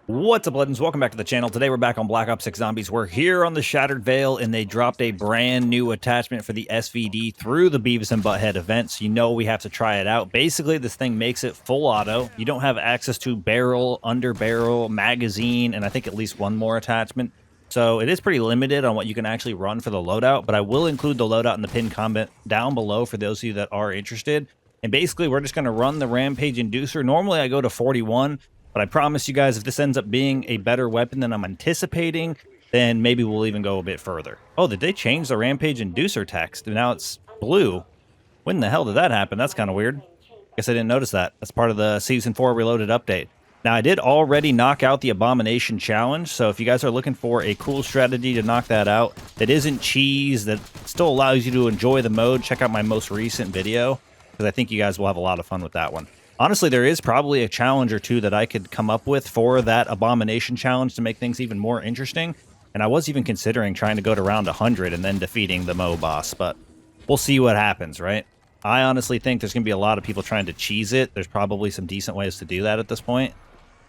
What's up, legends? Welcome back to the channel. Today we're back on Black Ops 6 Zombies. We're here on the Shattered Veil, and they dropped a brand new attachment for the SVD through the Beavis and Butthead event, so you know we have to try it out. Basically, this thing makes it full auto. You don't have access to barrel, under barrel, magazine, and I think at least one more attachment. So it is pretty limited on what you can actually run for the loadout, but I will include the loadout in the pinned comment down below for those of you that are interested. And basically, we're just going to run the Rampage Inducer. Normally, I go to 41. But I promise you guys, if this ends up being a better weapon than I'm anticipating, then maybe we'll even go a bit further. Oh, did they change the Rampage Inducer text? Now it's blue. When the hell did that happen? That's kind of weird. Guess I didn't notice that. That's part of the Season 4 Reloaded update. Now, I did already knock out the Abomination Challenge, so if you guys are looking for a cool strategy to knock that out, that isn't cheese, that still allows you to enjoy the mode, check out my most recent video, because I think you guys will have a lot of fun with that one. Honestly, there is probably a challenge or two that I could come up with for that Abomination Challenge to make things even more interesting. And I was even considering trying to go to round 100 and then defeating the Mo boss, but we'll see what happens, right? I honestly think there's going to be a lot of people trying to cheese it. There's probably some decent ways to do that at this point.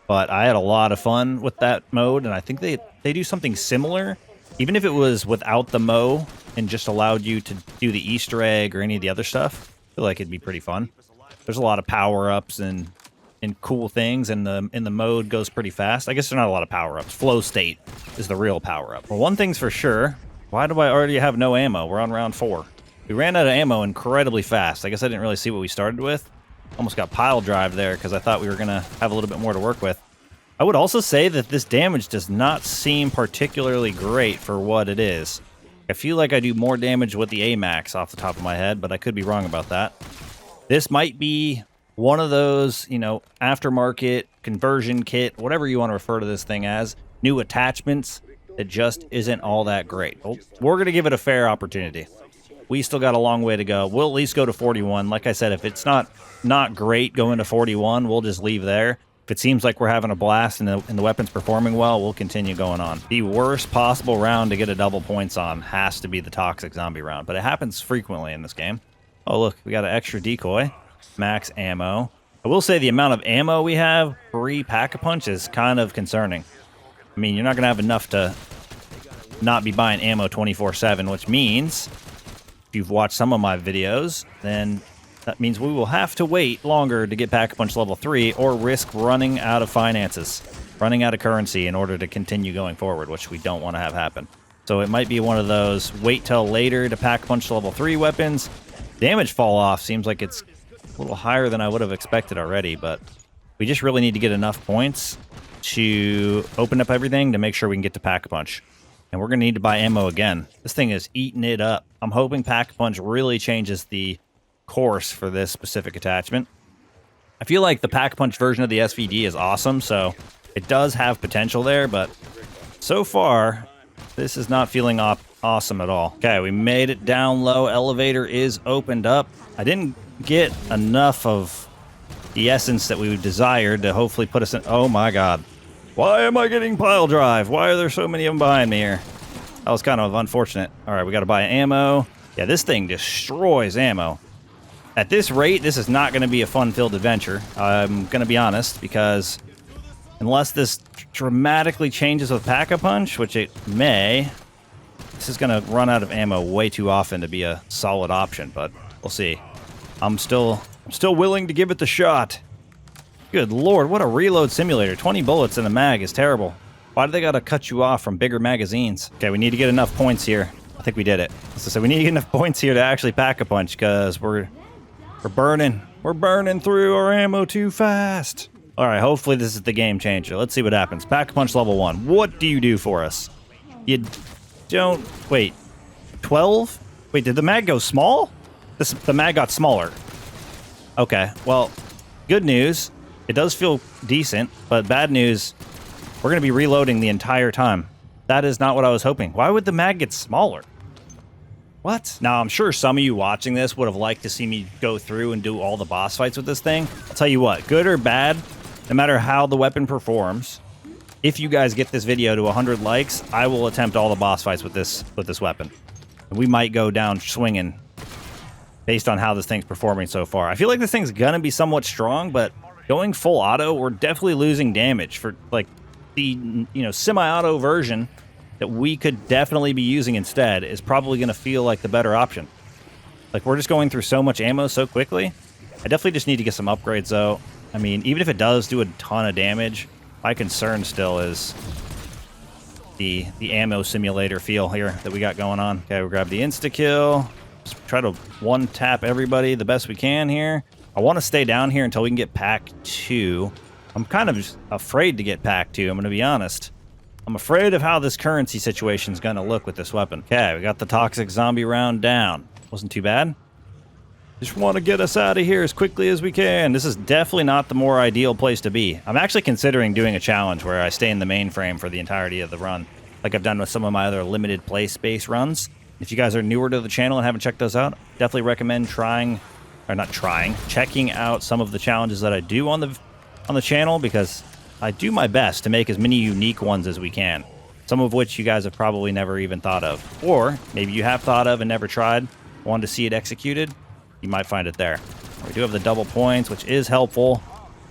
But I had a lot of fun with that mode, and I think they do something similar. Even if it was without the Mo and just allowed you to do the Easter egg or any of the other stuff, I feel like it'd be pretty fun. There's a lot of power-ups and cool things, and the mode goes pretty fast. I guess there's not a lot of power-ups. Flow state is the real power-up. Well, one thing's for sure. Why do I already have no ammo? We're on round 4. We ran out of ammo incredibly fast. I guess I didn't really see what we started with. Almost got pile drive there because I thought we were going to have a little bit more to work with. I would also say that this damage does not seem particularly great for what it is. I feel like I do more damage with the AMAX off the top of my head, but I could be wrong about that. This might be one of those, you know, aftermarket, conversion kit, whatever you want to refer to this thing as, new attachments that just isn't all that great. Well, we're going to give it a fair opportunity. We still got a long way to go. We'll at least go to 41. Like I said, if it's not great going to 41, we'll just leave there. If it seems like we're having a blast and the weapon's performing well, we'll continue going on. The worst possible round to get a double points on has to be the Toxic Zombie round, but it happens frequently in this game. Oh, look, we got an extra decoy. Max ammo. I will say the amount of ammo we have pre-Pack-a-Punch is kind of concerning. I mean, you're not going to have enough to not be buying ammo 24/7, which means, if you've watched some of my videos, then that means we will have to wait longer to get Pack-a-Punch level 3 or risk running out of finances, running out of currency in order to continue going forward, which we don't want to have happen. So it might be one of those wait till later to Pack-a-Punch level 3 weapons. Damage fall off seems like it's a little higher than I would have expected already, but we just really need to get enough points to open up everything to make sure we can get to Pack-a-Punch. And we're going to need to buy ammo again. This thing is eating it up. I'm hoping Pack-a-Punch really changes the course for this specific attachment. I feel like the Pack-a-Punch version of the SVD is awesome, so it does have potential there, but so far, this is not feeling awesome at all. Okay, we made it down low. Elevator is opened up. I didn't get enough of the essence that we desired to hopefully put us in... Oh my god. Why am I getting pile drive? Why are there so many of them behind me here? That was kind of unfortunate. Alright, we got to buy ammo. Yeah, this thing destroys ammo. At this rate, this is not going to be a fun-filled adventure. I'm going to be honest, because unless this dramatically changes with Pack-a-Punch, which it may... This is going to run out of ammo way too often to be a solid option, but we'll see. I'm still willing to give it the shot. Good lord, what a reload simulator. 20 bullets in a mag is terrible. Why do they got to cut you off from bigger magazines? Okay, we need to get enough points here. I think we did it. So we need to get enough points here to actually Pack-a-Punch, because we're burning. We're burning through our ammo too fast. All right, hopefully this is the game changer. Let's see what happens. Pack-a-Punch level 1. What do you do for us? You don't... Wait. 12? Wait, did the mag go small? The mag got smaller. Okay, well, good news. It does feel decent, but bad news, we're going to be reloading the entire time. That is not what I was hoping. Why would the mag get smaller? What? Now, I'm sure some of you watching this would have liked to see me go through and do all the boss fights with this thing. I'll tell you what, good or bad, no matter how the weapon performs, if you guys get this video to 100 likes, I will attempt all the boss fights with this weapon. And we might go down swinging based on how this thing's performing so far. I feel like this thing's gonna be somewhat strong, but going full auto, we're definitely losing damage for, like, semi-auto version that we could definitely be using instead is probably going to feel like the better option. Like, we're just going through so much ammo so quickly. I definitely just need to get some upgrades, though. I mean, even if it does do a ton of damage, my concern still is the ammo simulator feel here that we got going on. Okay, we'll grab the insta-kill. Just try to one-tap everybody the best we can here. I want to stay down here until we can get pack 2. I'm kind of afraid to get pack 2, I'm going to be honest. I'm afraid of how this currency situation is going to look with this weapon. Okay, we got the toxic zombie round down. Wasn't too bad. Just want to get us out of here as quickly as we can. This is definitely not the more ideal place to be. I'm actually considering doing a challenge where I stay in the mainframe for the entirety of the run, like I've done with some of my other limited play space runs. If you guys are newer to the channel and haven't checked those out, definitely recommend checking out some of the challenges that I do on the channel, because I do my best to make as many unique ones as we can, some of which you guys have probably never even thought of, or maybe you have thought of and never tried, wanted to see it executed. You might find it there. We do have the double points, which is helpful.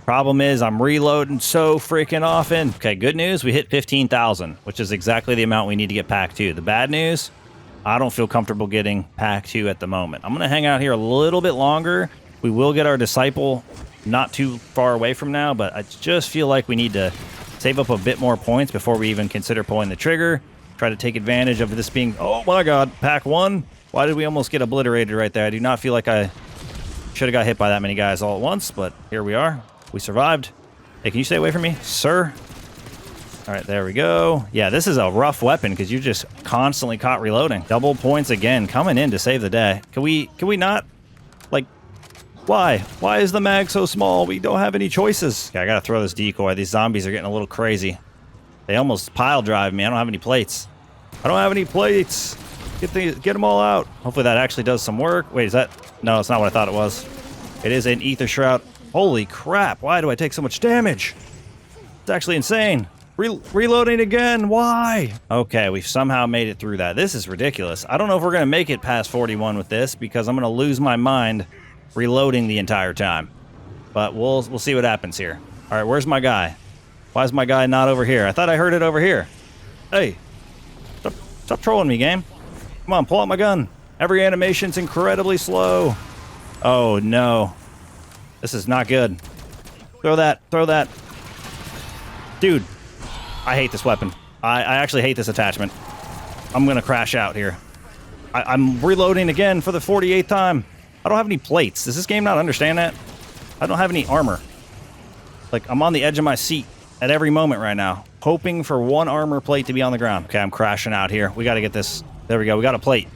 Problem is, I'm reloading so freaking often. Okay, good news, we hit 15,000, which is exactly the amount we need to get pack 2. The bad news, I don't feel comfortable getting pack 2 at the moment. I'm going to hang out here a little bit longer. We will get our disciple not too far away from now, but I just feel like we need to save up a bit more points before we even consider pulling the trigger. Try to take advantage of this being, oh my god, pack 1. Why did we almost get obliterated right there? I do not feel like I should have got hit by that many guys all at once, but here we are. We survived. Hey, can you stay away from me, sir? All right, there we go. Yeah, this is a rough weapon because you just constantly caught reloading. Double points again, coming in to save the day. Can we not, like, why? Why is the mag so small? We don't have any choices. Okay, I gotta throw this decoy. These zombies are getting a little crazy. They almost pile drive me. I don't have any plates. I don't have any plates. Get them all out. Hopefully that actually does some work. Wait, is that? No, it's not what I thought it was. It is an ether shroud. Holy crap. Why do I take so much damage? It's actually insane. Reloading again. Why? Okay, we've somehow made it through that. This is ridiculous. I don't know if we're going to make it past 41 with this because I'm going to lose my mind reloading the entire time. But we'll see what happens here. All right, where's my guy? Why is my guy not over here? I thought I heard it over here. Hey, stop trolling me, game. Come on, pull out my gun. Every animation's incredibly slow. Oh, no. This is not good. Throw that. Dude, I hate this weapon. I actually hate this attachment. I'm going to crash out here. I'm reloading again for the 48th time. I don't have any plates. Does this game not understand that? I don't have any armor. Like, I'm on the edge of my seat at every moment right now, hoping for one armor plate to be on the ground. Okay, I'm crashing out here. We got to get this. There we go. We got a plate.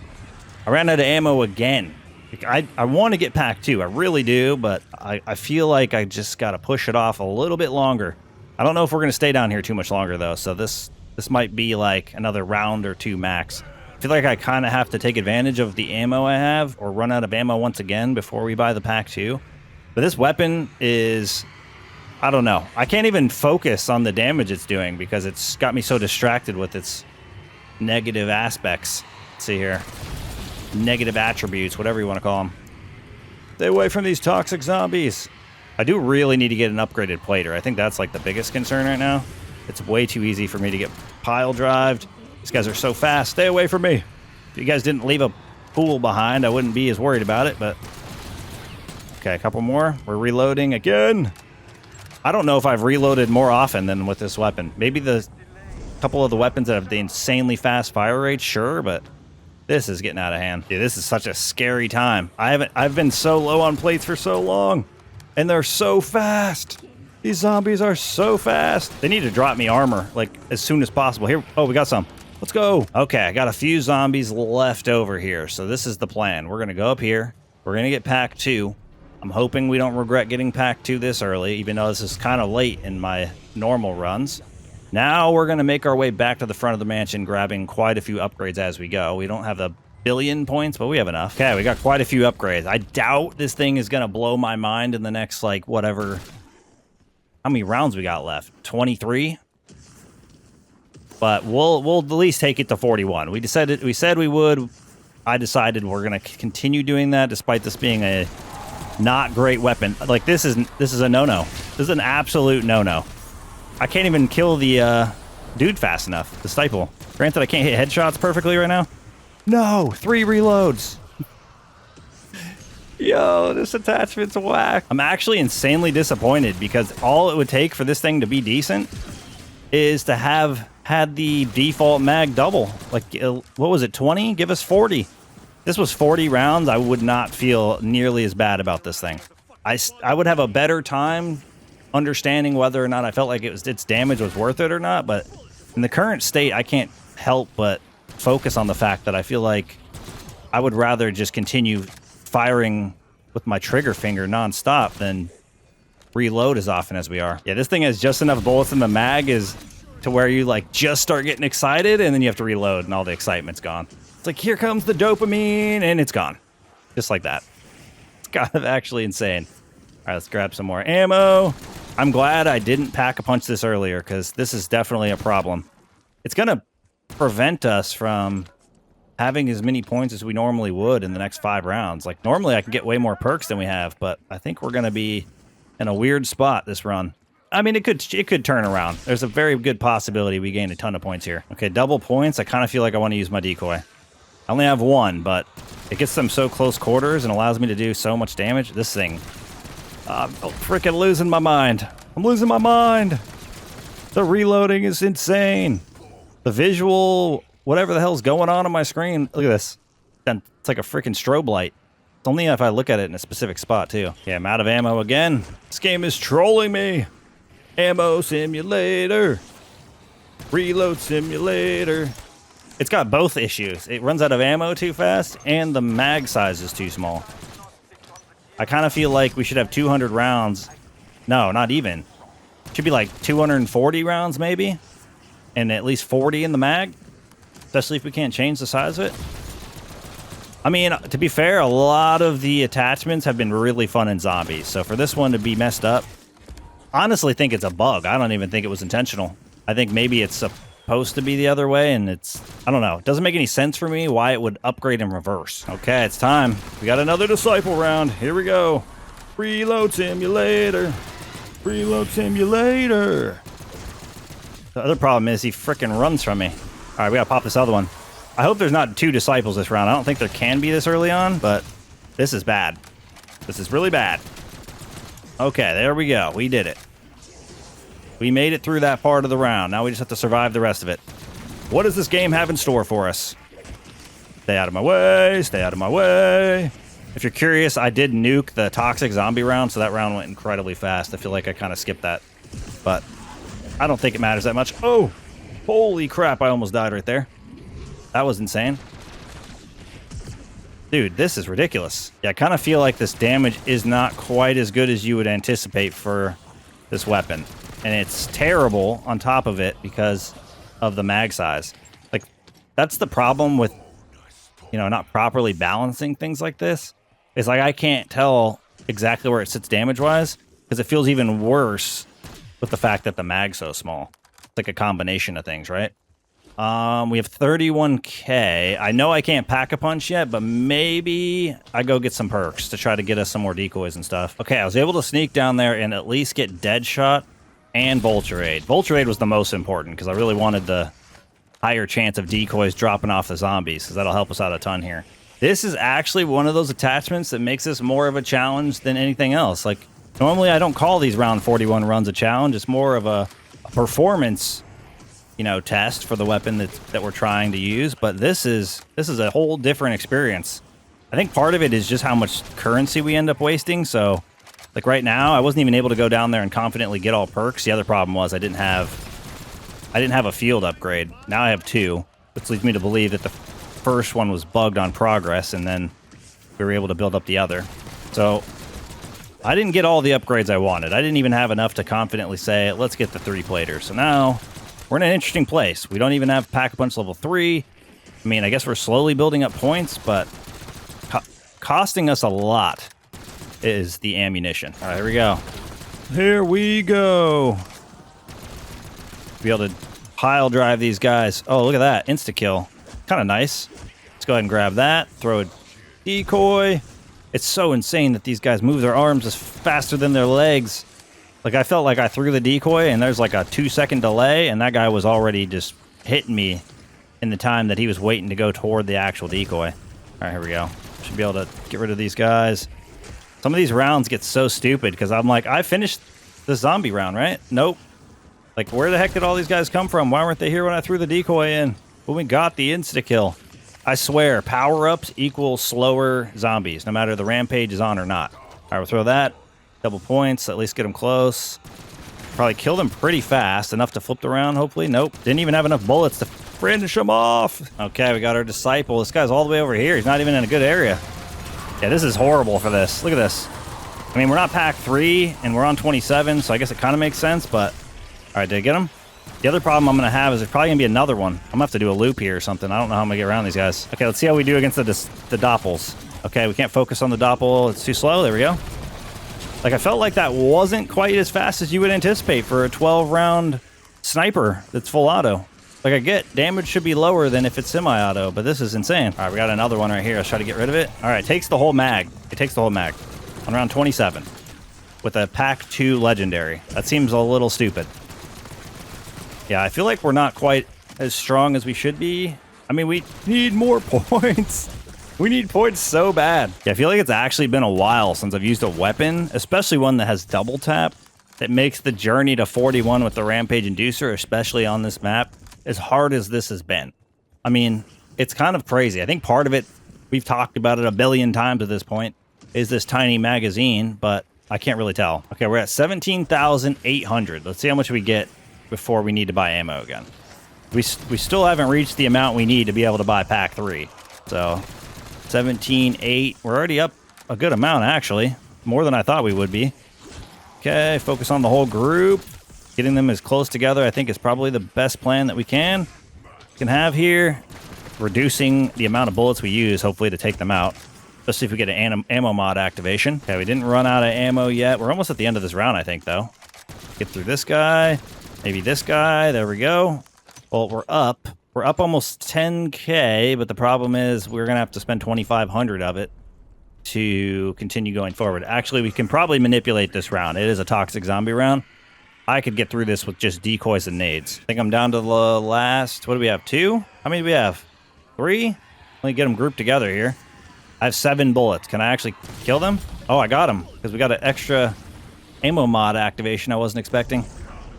I ran out of ammo again. I want to get pack 2. I really do, but I feel like I just got to push it off a little bit longer. I don't know if we're going to stay down here too much longer, though, so this might be like another round or 2 max. I feel like I kind of have to take advantage of the ammo I have or run out of ammo once again before we buy the pack 2. But this weapon is, I don't know. I can't even focus on the damage it's doing because it's got me so distracted with its negative aspects. Let's see here. Negative attributes, whatever you want to call them. Stay away from these toxic zombies. I do really need to get an upgraded plater. I think that's like the biggest concern right now. It's way too easy for me to get pile drived. These guys are so fast. Stay away from me. If you guys didn't leave a pool behind, I wouldn't be as worried about it, but... Okay, a couple more. We're reloading again. I don't know if I've reloaded more often than with this weapon. Maybe the couple of the weapons that have the insanely fast fire rate, sure, but this is getting out of hand. Dude, this is such a scary time. I've been so low on plates for so long, and they're so fast. These zombies are so fast. They need to drop me armor, like, as soon as possible. Here, oh, we got some. Let's go. Okay, I got a few zombies left over here, so this is the plan. We're gonna go up here. We're gonna get pack 2. I'm hoping we don't regret getting pack 2 this early, even though this is kind of late in my normal runs. Now we're going to make our way back to the front of the mansion, grabbing quite a few upgrades as we go. We don't have the billion points, but we have enough. Okay, we got quite a few upgrades. I doubt this thing is going to blow my mind in the next, like, whatever. How many rounds we got left? 23? But we'll at least take it to 41. We said we would. I decided we're going to continue doing that, despite this being a not great weapon. Like, this is a no-no. This is an absolute no-no. I can't even kill the dude fast enough, the Stiple. Granted, I can't hit headshots perfectly right now. No, 3 reloads. Yo, this attachment's whack. I'm actually insanely disappointed because all it would take for this thing to be decent is to have had the default mag double. Like, what was it, 20? Give us 40. This was 40 rounds. I would not feel nearly as bad about this thing. I would have a better time understanding whether or not I felt like its damage was worth it or not, but in the current state, I can't help but focus on the fact that I feel like I would rather just continue firing with my trigger finger nonstop than reload as often as we are. Yeah, this thing has just enough bullets in the mag is to where you like just start getting excited and then you have to reload and all the excitement's gone. It's like, here comes the dopamine and it's gone. Just like that. It's kind of actually insane. All right, let's grab some more ammo. I'm glad I didn't pack-a-punch this earlier because this is definitely a problem. It's going to prevent us from having as many points as we normally would in the next 5 rounds. Like, normally I can get way more perks than we have, but I think we're going to be in a weird spot this run. I mean, it could turn around. There's a very good possibility we gain a ton of points here. Okay, double points. I kind of feel like I want to use my decoy. I only have 1, but it gets them so close quarters and allows me to do so much damage. This thing, I'm freaking losing my mind. I'm losing my mind. The reloading is insane. The visual, whatever the hell's going on my screen. Look at this. It's like a freaking strobe light. It's only if I look at it in a specific spot, too. Yeah, I'm out of ammo again. This game is trolling me. Ammo simulator. Reload simulator. It's got both issues. It runs out of ammo too fast, and the mag size is too small. I kind of feel like we should have 200 rounds. No, not even. Should be like 240 rounds, maybe. And at least 40 in the mag. Especially if we can't change the size of it. I mean, to be fair, a lot of the attachments have been really fun in zombies. So for this one to be messed up, honestly think it's a bug. I don't even think it was intentional. I think maybe it's supposed to be the other way, and I don't know. It doesn't make any sense for me why it would upgrade in reverse. Okay, it's time. We got another disciple round. Here we go. Reload simulator. Reload simulator. The other problem is he frickin' runs from me. All right, we gotta pop this other one. I hope there's not 2 disciples this round. I don't think there can be this early on, but this is bad. This is really bad. Okay, there we go. We did it. We made it through that part of the round. Now we just have to survive the rest of it. What does this game have in store for us? Stay out of my way. Stay out of my way. If you're curious, I did nuke the toxic zombie round, so that round went incredibly fast. I feel like I kind of skipped that, but I don't think it matters that much. Oh, holy crap. I almost died right there. That was insane. Dude, this is ridiculous. Yeah, I kind of feel like this damage is not quite as good as you would anticipate for this weapon. And it's terrible on top of it because of the mag size. Like, that's the problem with, you know, not properly balancing things like this. It's like I can't tell exactly where it sits damage-wise because it feels even worse with the fact that the mag's so small. It's like a combination of things, right? We have 31k. I know I can't pack-a-punch yet, but maybe I go get some perks to try to get us some more decoys and stuff. Okay, I was able to sneak down there and at least get Deadshot and Vulture Aid. Vulture Aid was the most important because I really wanted the higher chance of decoys dropping off the zombies because that'll help us out a ton here. This is actually one of those attachments that makes this more of a challenge than anything else. Like, normally I don't call these round 41 runs a challenge. It's more of a performance, you know, test for the weapon that we're trying to use. But this is a whole different experience. I think part of it is just how much currency we end up wasting. So, like right now, I wasn't even able to go down there and confidently get all perks. The other problem was I didn't have a field upgrade. Now I have 2, which leads me to believe that the first one was bugged on progress, and then we were able to build up the other. So I didn't get all the upgrades I wanted. I didn't even have enough to confidently say, let's get the 3-plater. So now we're in an interesting place. We don't even have Pack-a-Punch level 3. I mean, I guess we're slowly building up points, but costing us a lot is the ammunition. All right, here we go. Here we go. Be able to pile drive these guys. Oh, look at that. Insta-kill. Kind of nice. Let's go ahead and grab that. Throw a decoy. It's so insane that these guys move their arms as faster than their legs. Like, I felt like I threw the decoy, and there's like a 2-second delay, and that guy was already just hitting me in the time that he was waiting to go toward the actual decoy. All right, here we go. Should be able to get rid of these guys. Some of these rounds get so stupid because I'm like, I finished the zombie round, right? Nope. Like, where the heck did all these guys come from? Why weren't they here when I threw the decoy in? When we got the insta-kill. I swear, power-ups equal slower zombies, no matter the rampage is on or not. All right, we'll throw that. Double points, at least get them close. Probably kill them pretty fast, enough to flip the round, hopefully. Nope, didn't even have enough bullets to finish them off. Okay, we got our disciple. This guy's all the way over here. He's not even in a good area. Yeah, this is horrible for this. Look at this. I mean, we're not pack 3, and we're on 27, so I guess it kind of makes sense, but... All right, did I get him? The other problem I'm going to have is there's probably going to be another one. I'm going to have to do a loop here or something. I don't know how I'm going to get around these guys. Okay, let's see how we do against the doppels. Okay, we can't focus on the doppel. It's too slow. There we go. Like, I felt like that wasn't quite as fast as you would anticipate for a 12-round sniper that's full auto. Like, I get damage should be lower than if it's semi-auto, but this is insane. All right, we got another one right here. Let's try to get rid of it. All right, it takes the whole mag. It takes the whole mag on round 27 with a pack 2 legendary. That seems a little stupid. Yeah, I feel like we're not quite as strong as we should be. I mean, we need more points. We need points so bad. Yeah, I feel like it's actually been a while since I've used a weapon, especially one that has double tap, that makes the journey to 41 with the Rampage Inducer, especially on this map, as hard as this has been. I mean, it's kind of crazy. I think part of it, we've talked about it a billion times at this point, is this tiny magazine, but I can't really tell. Okay, we're at 17,800. Let's see how much we get before we need to buy ammo again. We still haven't reached the amount we need to be able to buy pack 3. So 17.8. We're already up a good amount, actually. More than I thought we would be. Okay, focus on the whole group. Getting them as close together, I think, is probably the best plan that we can have here. Reducing the amount of bullets we use, hopefully, to take them out. Especially if we get an ammo mod activation. Okay, we didn't run out of ammo yet. We're almost at the end of this round, I think, though. Get through this guy. Maybe this guy. There we go. Well, we're up. We're up almost 10K, but the problem is we're going to have to spend 2,500 of it to continue going forward. Actually, we can probably manipulate this round. It is a toxic zombie round. I could get through this with just decoys and nades. I think I'm down to the last... What do we have? 2? How many do we have? 3? Let me get them grouped together here. I have 7 bullets. Can I actually kill them? Oh, I got them, because we got an extra ammo mod activation I wasn't expecting.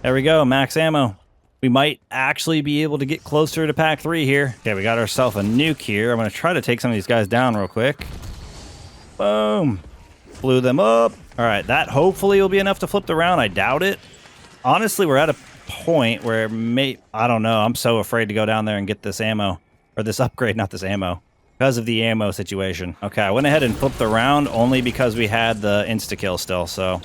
There we go, max ammo. We might actually be able to get closer to pack 3 here. Okay, we got ourselves a nuke here. I'm going to try to take some of these guys down real quick. Boom. Blew them up. All right, that hopefully will be enough to flip the round. I doubt it. Honestly, we're at a point where I don't know. I'm so afraid to go down there and get this ammo. Or this upgrade, not this ammo. Because of the ammo situation. Okay, I went ahead and flipped the round only because we had the insta-kill still, so...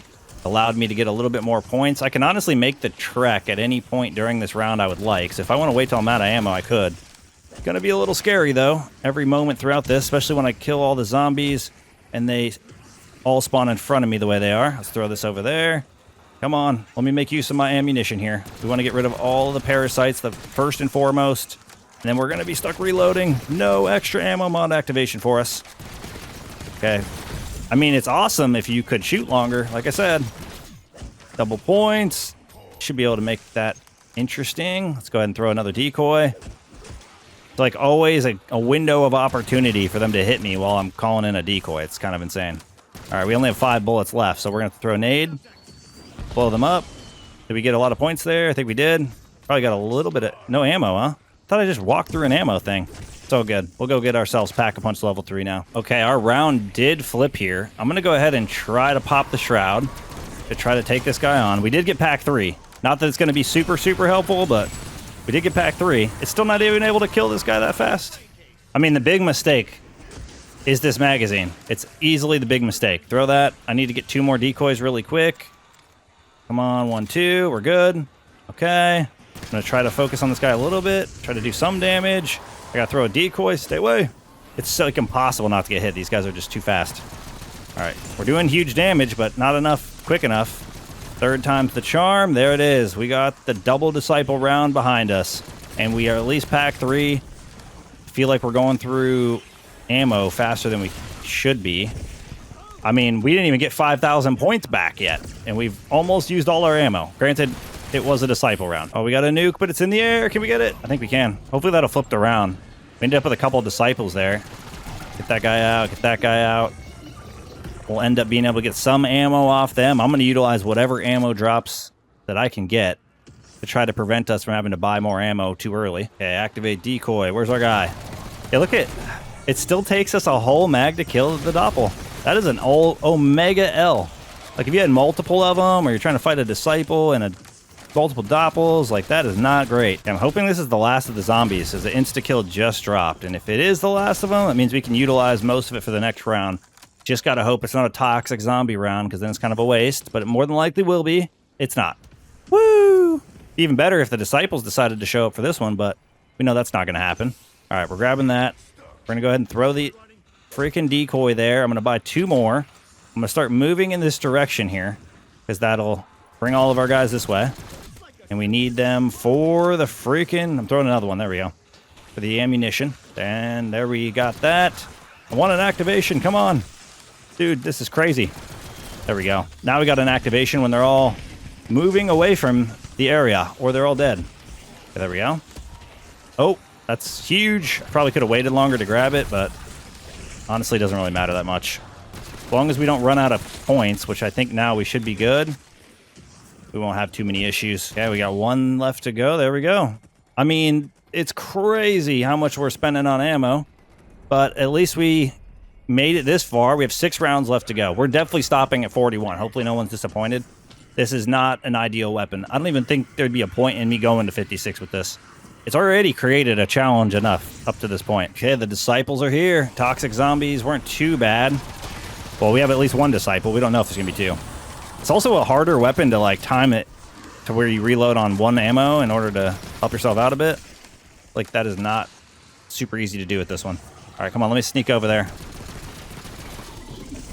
allowed me to get a little bit more points. I can honestly make the trek at any point during this round I would like. So if I want to wait till I'm out of ammo, I could. It's going to be a little scary, though, every moment throughout this, especially when I kill all the zombies and they all spawn in front of me the way they are. Let's throw this over there. Come on. Let me make use of my ammunition here. We want to get rid of all the parasites, the first and foremost. And then we're going to be stuck reloading. No extra ammo mod activation for us. Okay. I mean, it's awesome if you could shoot longer, like I said. Double points. Should be able to make that interesting. Let's go ahead and throw another decoy. It's like always a window of opportunity for them to hit me while I'm calling in a decoy. It's kind of insane. All right, we only have 5 bullets left, so we're going to throw a nade. Blow them up. Did we get a lot of points there? I think we did. Probably got a little bit of... No ammo, huh? Thought I just walked through an ammo thing. So good. We'll go get ourselves Pack-a-Punch level 3 now. Okay, our round did flip here. I'm going to go ahead and try to pop the Shroud to try to take this guy on. We did get Pack 3. Not that it's going to be super, super helpful, but we did get Pack 3. It's still not even able to kill this guy that fast. I mean, the big mistake is this magazine. It's easily the big mistake. Throw that. I need to get 2 more decoys really quick. Come on, 1, 2. We're good. Okay. I'm going to try to focus on this guy a little bit. Try to do some damage. I gotta throw a decoy. Stay away. It's like impossible not to get hit. These guys are just too fast. All right. We're doing huge damage, but not enough quick enough. Third time's the charm. There it is. We got the double disciple round behind us. And we are at least pack 3. Feel like we're going through ammo faster than we should be. I mean, we didn't even get 5,000 points back yet, and we've almost used all our ammo. Granted, it was a disciple round. Oh, we got a nuke, but it's in the air. Can we get it? I think we can. Hopefully that'll flip around. We ended up with a couple of disciples there. Get that guy out. Get that guy out. We'll end up being able to get some ammo off them. I'm going to utilize whatever ammo drops that I can get to try to prevent us from having to buy more ammo too early. Okay, activate decoy. Where's our guy? Hey, look at... It still takes us a whole mag to kill the doppel. That is an old Omega L. Like, if you had multiple of them, or you're trying to fight a disciple and multiple doppels, like, that is not great. I'm hoping this is the last of the zombies, as the insta-kill just dropped. And if it is the last of them, that means we can utilize most of it for the next round. Just gotta hope it's not a toxic zombie round, because then it's kind of a waste. But it more than likely will be. It's not. Woo! Even better if the disciples decided to show up for this one, but we know that's not gonna happen. All right, we're grabbing that. We're going to go ahead and throw the freaking decoy there. I'm going to buy 2 more. I'm going to start moving in this direction here, because that'll bring all of our guys this way. And we need them for the freaking... I'm throwing another one. There we go. For the ammunition. And there we got that. I want an activation. Come on. Dude, this is crazy. There we go. Now we got an activation when they're all moving away from the area, or they're all dead. Okay, there we go. Oh. That's huge. Probably could have waited longer to grab it, but honestly, it doesn't really matter that much. As long as we don't run out of points, which I think now we should be good, we won't have too many issues. Okay, we got 1 left to go. There we go. I mean, it's crazy how much we're spending on ammo, but at least we made it this far. We have 6 rounds left to go. We're definitely stopping at 41. Hopefully no one's disappointed. This is not an ideal weapon. I don't even think there'd be a point in me going to 56 with this. It's already created a challenge enough up to this point. Okay, the disciples are here. Toxic zombies weren't too bad. Well, we have at least 1 disciple. We don't know if it's going to be 2. It's also a harder weapon to, like, time it to where you reload on 1 ammo in order to help yourself out a bit. Like, that is not super easy to do with this one. All right, come on. Let me sneak over there.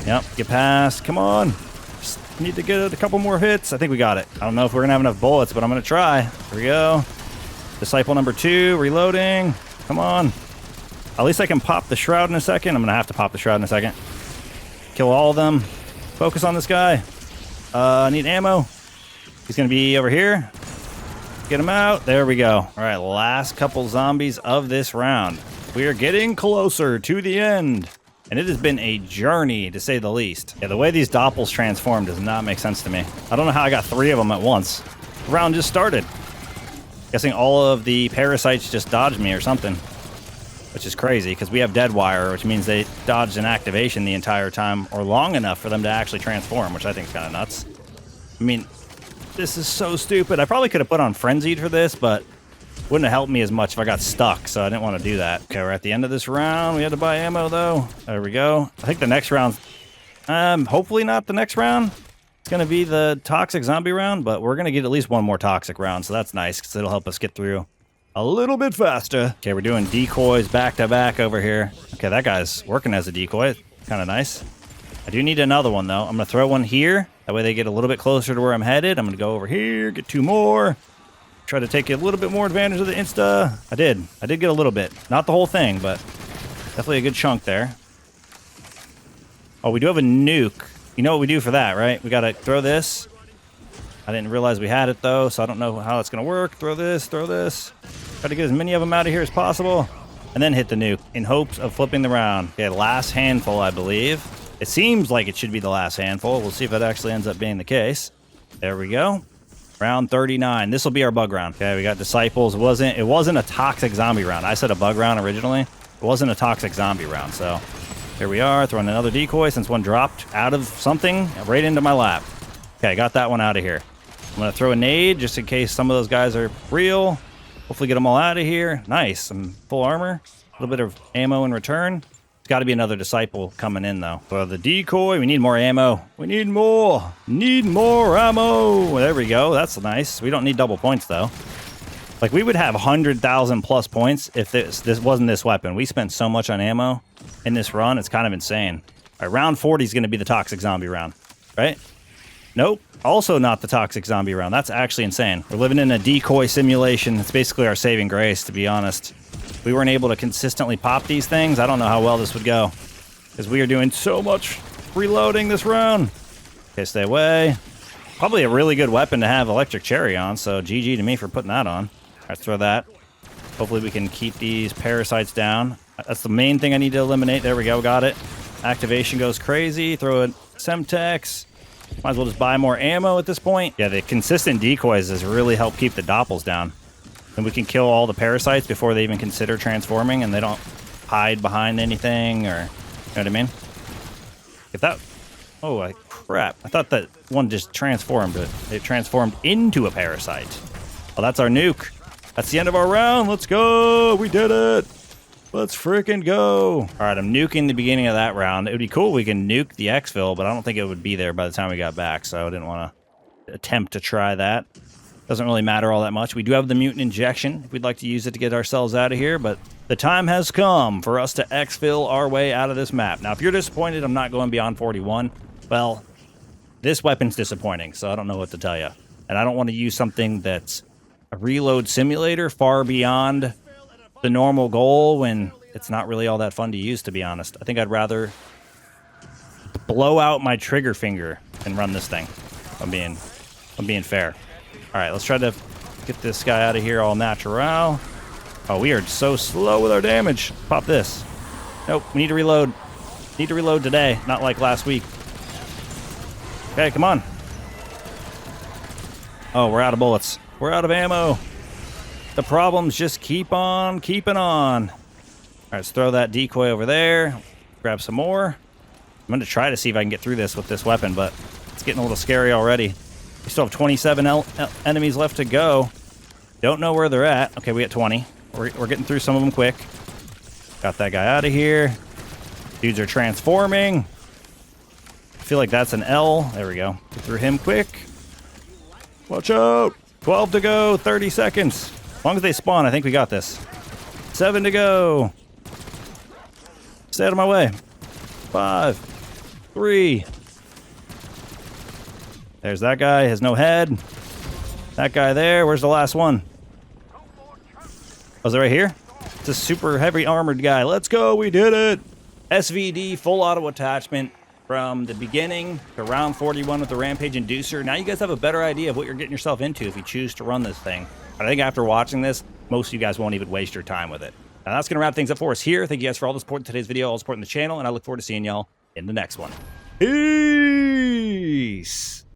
Yep, get past. Come on. Just need to get a couple more hits. I think we got it. I don't know if we're going to have enough bullets, but I'm going to try. Here we go. Disciple number 2, reloading. Come on. At least I can pop the shroud in a second. I'm going to have to pop the shroud in a second. Kill all of them. Focus on this guy. I need ammo. He's going to be over here. Get him out. There we go. All right, last couple zombies of this round. We are getting closer to the end. And it has been a journey, to say the least. Yeah, the way these doppels transform does not make sense to me. I don't know how I got 3 of them at once. The round just started. Guessing all of the parasites just dodged me or something, which is crazy because we have dead wire, which means they dodged an activation the entire time or long enough for them to actually transform, which I think is kind of nuts. I mean, this is so stupid. I probably could have put on Frenzied for this, but wouldn't have helped me as much if I got stuck, so I didn't want to do that. Okay, we're at the end of this round. We had to buy ammo, though. There we go. I think the next round, hopefully not the next round. It's going to be the toxic zombie round, but we're going to get at least 1 more toxic round, so that's nice because it'll help us get through a little bit faster. Okay, we're doing decoys back to back over here. Okay, that guy's working as a decoy. Kind of nice. I do need another one, though. I'm going to throw one here. That way they get a little bit closer to where I'm headed. I'm going to go over here, get 2 more. Try to take a little bit more advantage of the insta. I did get a little bit. Not the whole thing, but definitely a good chunk there. Oh, we do have a nuke. You know what we do for that, right? We got to throw this. I didn't realize we had it, though, so I don't know how it's going to work. Throw this, throw this. Try to get as many of them out of here as possible. And then hit the nuke in hopes of flipping the round. Okay, last handful, I believe. It seems like it should be the last handful. We'll see if that actually ends up being the case. There we go. Round 39. This will be our bug round. Okay, we got disciples. It wasn't a toxic zombie round. I said a bug round originally. It wasn't a toxic zombie round, so... Here we are, throwing another decoy since one dropped out of something right into my lap. Okay, got that one out of here. I'm going to throw a nade just in case some of those guys are real. Hopefully get them all out of here. Nice. I'm full armor. A little bit of ammo in return. It's got to be another disciple coming in, though. For the decoy, we need more ammo. We need more. Need more ammo. There we go. That's nice. We don't need double points, though. Like, we would have 100,000 plus points if this wasn't this weapon. We spent so much on ammo in this run, it's kind of insane. All right, round 40 is going to be the toxic zombie round, right? Nope. Also not the toxic zombie round. That's actually insane. We're living in a decoy simulation. It's basically our saving grace, to be honest. If we weren't able to consistently pop these things, I don't know how well this would go. Because we are doing so much Reloading this round. Okay, stay away. Probably a really good weapon to have electric cherry on, so GG to me for putting that on. All right, throw that. Hopefully we can keep these parasites down. That's the main thing I need to eliminate. There we go, got it. Activation goes crazy. Throw it Semtex. Might as well just buy more ammo at this point. Yeah, the consistent decoys has really helped keep the doppels down. And we can kill all the parasites before they even consider transforming, and they don't hide behind anything, or, you know what I mean? Get that. Oh, crap. I thought that one just transformed, but it transformed into a parasite. Oh, that's our nuke. That's the end of our round. Let's go. We did it. Let's freaking go. All right, I'm nuking the beginning of that round. It would be cool if we can nuke the exfil, but I don't think it would be there by the time we got back, so I didn't want to attempt to try that. Doesn't really matter all that much. We do have the mutant injection if we'd like to use it to get ourselves out of here, but the time has come for us to exfil our way out of this map. Now, if you're disappointed I'm not going beyond 41, well, this weapon's disappointing, so I don't know what to tell you. And I don't want to use something that's a reload simulator far beyond the normal goal when it's not really all that fun to use, to be honest. I think I'd rather blow out my trigger finger and run this thing. I'm being fair. All right, let's try to get this guy out of here all natural. Oh, we are so slow with our damage. Pop this. Nope, we need to reload. Need to reload today, not like last week. Okay, come on. Oh, we're out of bullets. We're out of ammo. The problems just keep on keeping on. All right, let's throw that decoy over there. Grab some more. I'm going to try to see if I can get through this with this weapon, but it's getting a little scary already. We still have 27 enemies left to go. Don't know where they're at. Okay, we got 20. We're getting through some of them quick. Got that guy out of here. Dudes are transforming. I feel like that's an L. There we go. Get through him quick. Watch out. 12 to go. 30 seconds. As long as they spawn, I think we got this. 7 to go. Stay out of my way. 5, 3. There's that guy. Has no head. That guy there. Where's the last one? Was it right here? It's a super heavy armored guy. Let's go. We did it. SVD full auto attachment from the beginning to round 41 with the Rampage Inducer. Now you guys have a better idea of what you're getting yourself into if you choose to run this thing. I think after watching this, most of you guys won't even waste your time with it. Now that's going to wrap things up for us here. Thank you guys for all the support in today's video, all the support in the channel, and I look forward to seeing y'all in the next one. Peace!